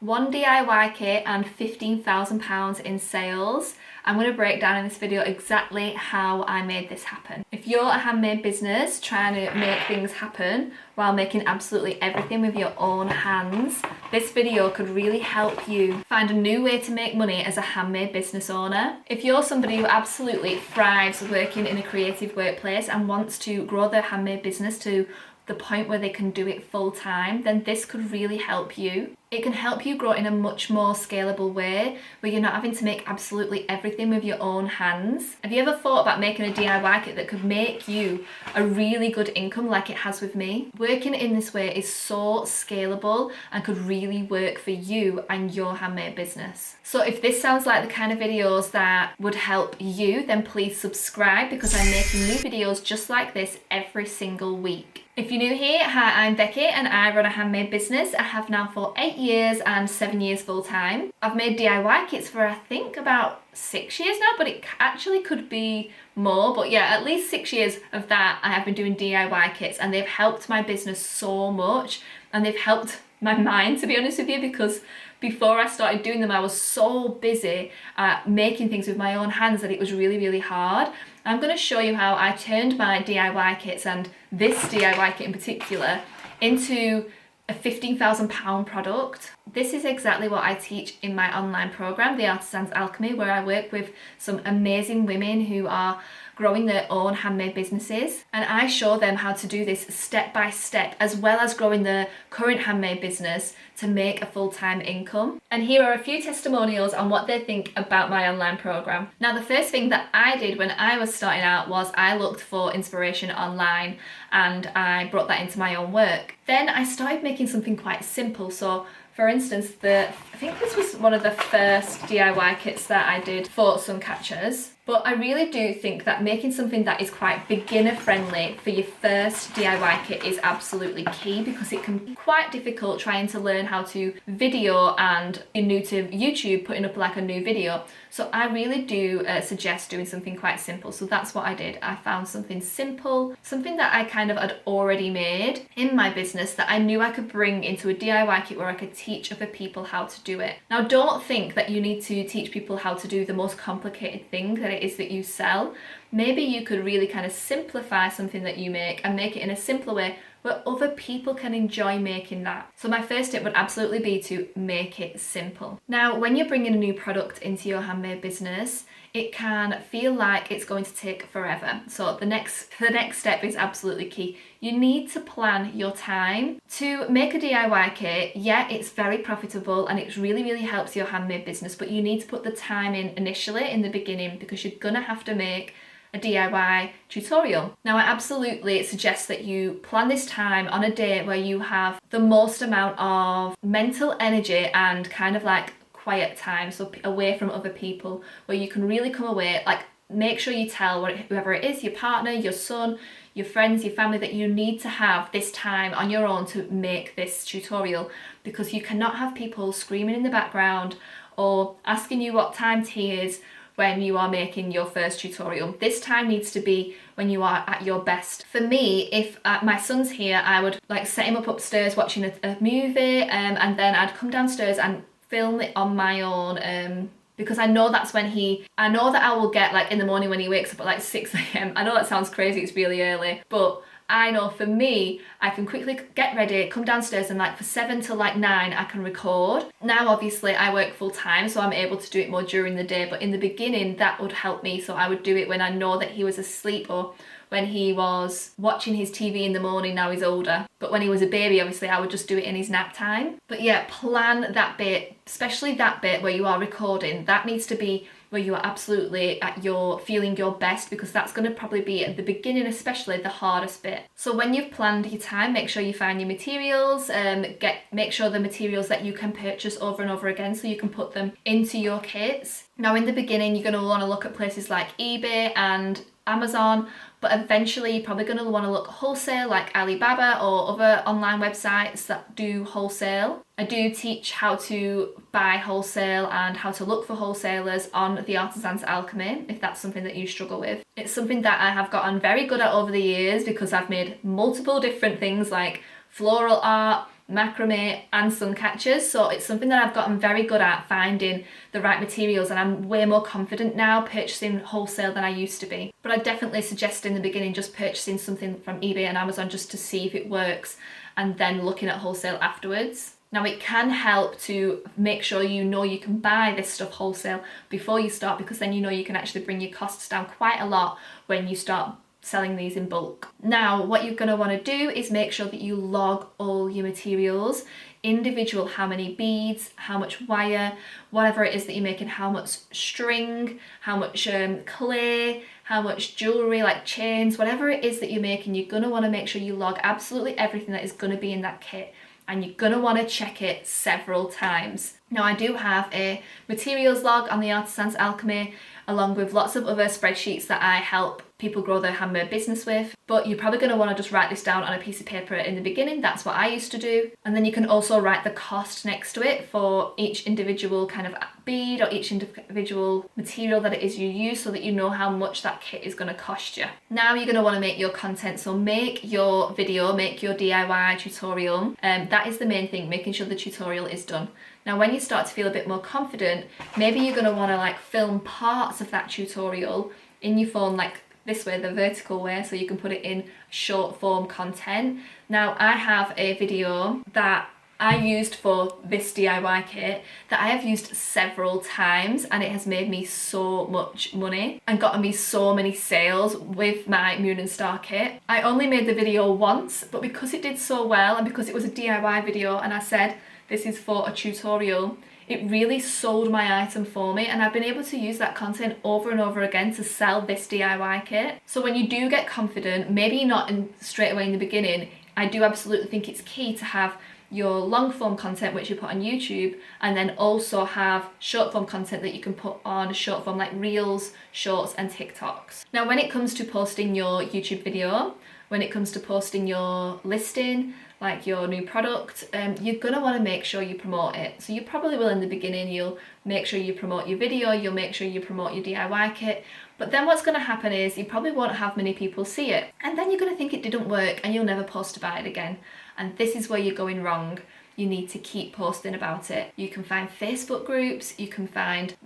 One DIY kit and £15,000 in sales. I'm going to break down in this video exactly how I made this happen. If you're a handmade business trying to make things happen while making absolutely everything with your own hands, this video could really help you find a new way to make money as a handmade business owner. If you're somebody who absolutely thrives working in a creative workplace and wants to grow their handmade business to the point where they can do it full time, then this could really help you. It can help you grow in a much more scalable way where you're not having to make absolutely everything with your own hands. Have you ever thought about making a DIY kit that could make you a really good income like it has with me? Working in this way is so scalable and could really work for you and your handmade business. So if this sounds like the kind of videos that would help you, then please subscribe because I'm making new videos just like this every single week. If you're new here, hi, I'm Becky and I run a handmade business. I have now for 8 years and 7 years full time. I've made DIY kits for I think about 6 years now, but it actually could be more. But yeah, at least 6 years of that I have been doing DIY kits and they've helped my business so much and they've helped my mind, to be honest with you, because before I started doing them I was so busy making things with my own hands that it was really hard. I'm going to show you how I turned my DIY kits and this DIY kit in particular into a £15,000 product. This is exactly what I teach in my online program, The Artisan's Alchemy, where I work with some amazing women who are growing their own handmade businesses, and I show them how to do this step by step as well as growing their current handmade business to make a full-time income. And here are a few testimonials on what they think about my online program. Now, the first thing that I did when I was starting out was I looked for inspiration online and I brought that into my own work. Then I started making something quite simple. So for instance, I think this was one of the first DIY kits that I did for sun catchers. But I really do think that making something that is quite beginner friendly for your first DIY kit is absolutely key, because it can be quite difficult trying to learn how to video and you're new to YouTube putting up like a new video. So I really do suggest doing something quite simple. So that's what I did. I found something simple, something that I kind of had already made in my business that I knew I could bring into a DIY kit where I could teach other people how to do it. Now, don't think that you need to teach people how to do the most complicated thing that it is that you sell. Maybe you could really kind of simplify something that you make and make it in a simpler way where other people can enjoy making that. So my first tip would absolutely be to make it simple. Now, when you're bringing a new product into your handmade business, it can feel like it's going to take forever. So the next step is absolutely key. You need to plan your time. To make a DIY kit, yeah, it's very profitable and it really helps your handmade business, but you need to put the time in initially in the beginning because you're gonna have to make a DIY tutorial. Now, I absolutely suggest that you plan this time on a day where you have the most amount of mental energy and kind of like quiet time, so away from other people, where you can really come away. Like, make sure you tell whoever it is, your partner, your son, your friends, your family, that you need to have this time on your own to make this tutorial, because you cannot have people screaming in the background or asking you what time tea is when you are making your first tutorial. This time needs to be when you are at your best. For me, if my son's here, I would like set him up upstairs watching a movie, and then I'd come downstairs and film it on my own, because I know that's when I know that I will get, like in the morning when he wakes up at like 6 a.m. I know that sounds crazy, it's really early, but I know for me, I can quickly get ready, come downstairs, and like for 7 till like 9, I can record. Now, obviously I work full time, so I'm able to do it more during the day, but in the beginning that would help me. So I would do it when I know that he was asleep or when he was watching his TV in the morning. Now he's older, but when he was a baby, obviously I would just do it in his nap time. But yeah, plan that bit, especially that bit where you are recording. That needs to be where you are absolutely at feeling your best, because that's going to probably be at the beginning, especially the hardest bit. So when you've planned your time, make sure you find your materials, make sure the materials that you can purchase over and over again so you can put them into your kits. Now, in the beginning, you're going to want to look at places like eBay and Amazon, but eventually you're probably going to want to look wholesale like Alibaba or other online websites that do wholesale. I do teach how to buy wholesale and how to look for wholesalers on The Artisan's Alchemy, if that's something that you struggle with. It's something that I have gotten very good at over the years because I've made multiple different things like floral art, macrame and sun catchers, so it's something that I've gotten very good at, finding the right materials, and I'm way more confident now purchasing wholesale than I used to be. But I definitely suggest in the beginning just purchasing something from eBay and Amazon just to see if it works, and then looking at wholesale afterwards. Now it can help to make sure you know you can buy this stuff wholesale before you start, because then you know you can actually bring your costs down quite a lot when you start selling these in bulk. Now what you're going to want to do is make sure that you log all your materials, individual, how many beads, how much wire, whatever it is that you're making, how much string, how much clay, how much jewellery like chains, whatever it is that you're making, you're going to want to make sure you log absolutely everything that is going to be in that kit, and you're going to want to check it several times. Now I do have a materials log on the Artisans Alchemy, along with lots of other spreadsheets that I help people grow their handmade business with, but you're probably going to want to just write this down on a piece of paper in the beginning. That's what I used to do. And then you can also write the cost next to it for each individual kind of bead or each individual material that it is you use, so that you know how much that kit is going to cost you. Now you're going to want to make your content, so make your video, make your DIY tutorial. That is the main thing, making sure the tutorial is done. Now when you start to feel a bit more confident, maybe you're going to want to like film parts of that tutorial in your phone, like this way, the vertical way, so you can put it in short form content. Now I have a video that I used for this DIY kit that I have used several times, and it has made me so much money and gotten me so many sales with my Moon and Star kit. I only made the video once, but because it did so well and because it was a DIY video and I said this is for a tutorial, it really sold my item for me, and I've been able to use that content over and over again to sell this DIY kit. So when you do get confident, maybe not straight away in the beginning, I do absolutely think it's key to have your long form content which you put on YouTube, and then also have short form content that you can put on short form like Reels, Shorts and TikToks. Now when it comes to posting your YouTube video, when it comes to posting your listing, like your new product, you're going to want to make sure you promote it. So you probably will in the beginning, you'll make sure you promote your video, you'll make sure you promote your DIY kit, but then what's going to happen is you probably won't have many people see it, and then you're going to think it didn't work and you'll never post about it again. And this is where you're going wrong. You need to keep posting about it. You can find Facebook groups, you can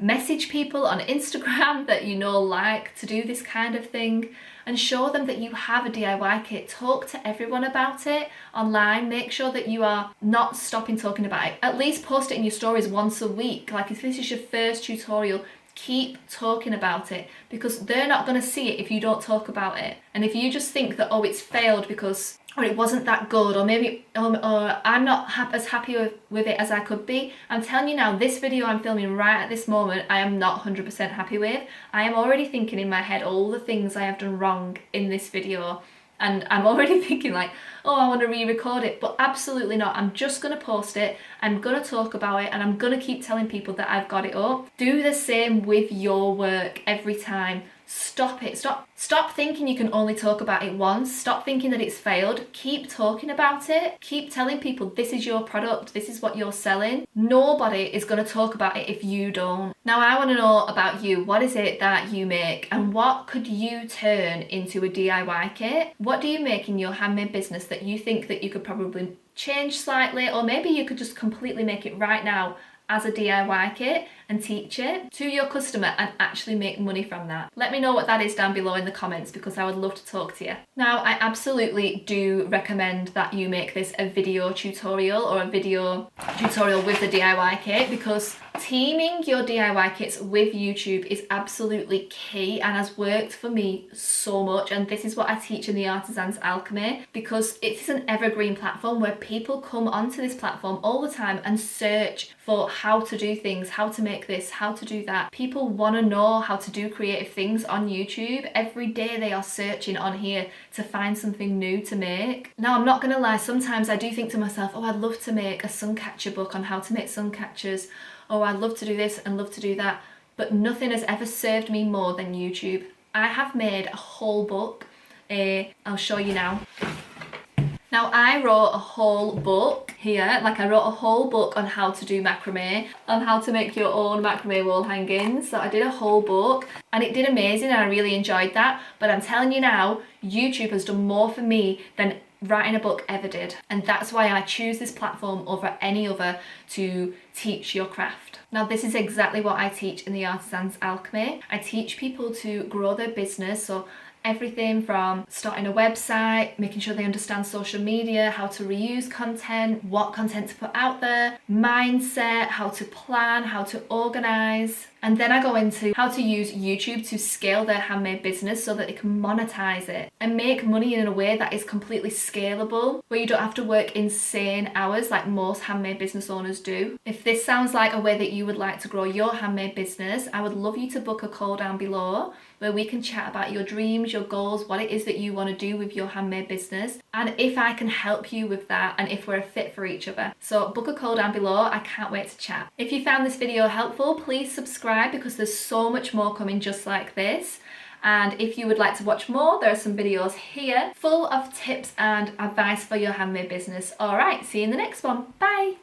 message people on Instagram that you know like to do this kind of thing, and show them that you have a DIY kit. Talk to everyone about it online. Make sure that you are not stopping talking about it. At least post it in your stories once a week. Like if this is your first tutorial, keep talking about it, because they're not going to see it if you don't talk about it. And if you just think that, oh, it's failed because, or it wasn't that good, or maybe or I'm not as happy with it as I could be, I'm telling you now, this video I'm filming right at this moment, I am not 100% happy with. I am already thinking in my head all the things I have done wrong in this video, and I'm already thinking like, oh, I want to re-record it, but absolutely not. I'm just going to post it, I'm going to talk about it, and I'm going to keep telling people that I've got it up. Do the same with your work every time. Stop it. Stop thinking you can only talk about it once. Stop thinking that it's failed. Keep talking about it. Keep telling people this is your product, this is what you're selling. Nobody is going to talk about it if you don't. Now I want to know about you. What is it that you make, and what could you turn into a DIY kit? What do you make in your handmade business that you think that you could probably change slightly, or maybe you could just completely make it right now as a DIY kit and teach it to your customer and actually make money from that? Let me know what that is down below in the comments, because I would love to talk to you. Now I absolutely do recommend that you make this a video tutorial, or a video tutorial with the DIY kit, because teaming your DIY kits with YouTube is absolutely key and has worked for me so much. And this is what I teach in the Artisans Alchemy, because it is an evergreen platform where people come onto this platform all the time and search for how to do things, how to make this, how to do that. People want to know how to do creative things on YouTube. Every day they are searching on here to find something new to make. Now I'm not gonna lie, sometimes I do think to myself, oh, I'd love to make a sun catcher book on how to make sun catchers. Oh, I'd love to do this and love to do that. But nothing has ever served me more than YouTube. I have made a whole book. I'll show you now. Now I wrote a whole book here, like I wrote a whole book on how to do macrame, on how to make your own macrame wall hangings. So I did a whole book and it did amazing and I really enjoyed that. But I'm telling you now, YouTube has done more for me than writing a book ever did. And that's why I choose this platform over any other to teach your craft. Now, this is exactly what I teach in the Artisan's Alchemy. I teach people to grow their business, so everything from starting a website, making sure they understand social media, how to reuse content, what content to put out there, mindset, how to plan, how to organize. And then I go into how to use YouTube to scale their handmade business so that they can monetize it and make money in a way that is completely scalable, where you don't have to work insane hours like most handmade business owners do. If this sounds like a way that you would like to grow your handmade business, I would love you to book a call down below where we can chat about your dreams, your goals, what it is that you want to do with your handmade business, and if I can help you with that and if we're a fit for each other. So book a call down below. I can't wait to chat. If you found this video helpful, please subscribe because there's so much more coming just like this. And if you would like to watch more, there are some videos here full of tips and advice for your handmade business. All right, see you in the next one. Bye.